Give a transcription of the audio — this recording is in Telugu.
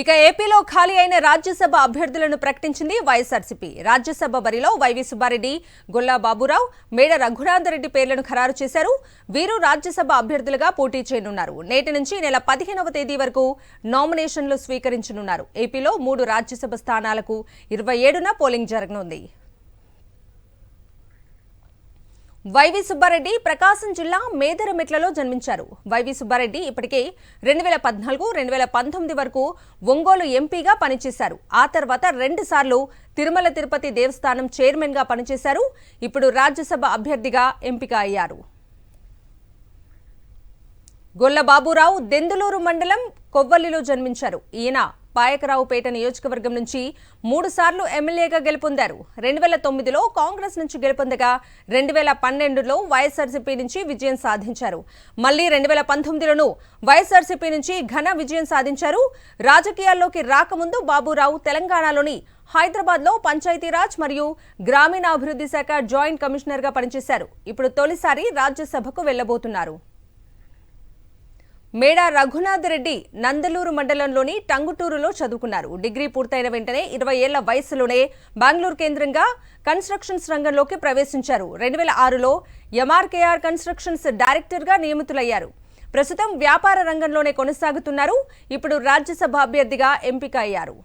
ఇక ఏపీలో ఖాళీ అయిన రాజ్యసభ అభ్యర్థులను ప్రకటించింది వైఎస్ఆర్సీపీ. రాజ్యసభ బరిలో వైవి సుబ్బారెడ్డి, గొల్లా బాబురావు, మేడ రఘునాథరెడ్డి పేర్లను ఖరారు చేశారు. వీరు రాజ్యసభ అభ్యర్థులుగా పోటీ చేయనున్నారు. నేటి నుంచి నెల 15వ తేదీ వరకు నామినేషన్లు స్వీకరించనున్నారు. ఏపీలో 3 రాజ్యసభ స్థానాలకు 27న పోలింగ్ జరగనుంది. వైవి సుబ్బారెడ్డి ప్రకాశం జిల్లా మేదరమెట్లలో జన్మించారు. వైవి సుబ్బారెడ్డి ఇప్పటికే 2014, 2019 వరకు ఒంగోలు ఎంపీగా పనిచేశారు. ఆ తర్వాత 2 సార్లు తిరుమల తిరుపతి దేవస్థానం చైర్మన్ గా పనిచేశారు. ఇప్పుడు రాజ్యసభ అభ్యర్థిగా ఎంపిక అయ్యారు. గొల్ల బాబురావు దెందులూరు మండలం కొవ్వలిలో జన్మించారు. ఈయన పాయకరావుపేట నియోజకవర్గం నుంచి 3 సార్లు ఎమ్మెల్యేగా గెలుపొందారు. 2009లో కాంగ్రెస్ నుంచి గెలుపొందగా 2012లో వైఎస్ఆర్సీపీ నుంచి విజయం సాధించారు. మళ్లీ 2019లోనూ వైఎస్ఆర్సీపీ నుంచి ఘన విజయం సాధించారు. రాజకీయాల్లోకి రాకముందు బాబురావు తెలంగాణలోని హైదరాబాద్లో పంచాయతీరాజ్ మరియు గ్రామీణాభివృద్ధి శాఖ జాయింట్ కమిషనర్గా పనిచేశారు. ఇప్పుడు తొలిసారి రాజ్యసభకు వెళ్లబోతున్నారు. మేడ రఘునాథరెడ్డి నందలూరు మండలంలోని టంగుటూరులో చదువుకున్నారు. డిగ్రీ పూర్తయిన వెంటనే 20 ఏళ్ల వయసులోనే బెంగళూరు కేంద్రంగా కన్స్ట్రక్షన్స్ రంగంలోకి ప్రవేశించారు. 2006లో ఎంఆర్కేఆర్ కన్స్ట్రక్షన్స్ డైరెక్టర్గా నియమితులయ్యారు. ప్రస్తుతం వ్యాపార రంగంలోనే కొనసాగుతున్నారు. ఇప్పుడు రాజ్యసభ అభ్యర్థిగా ఎంపిక అయ్యారు.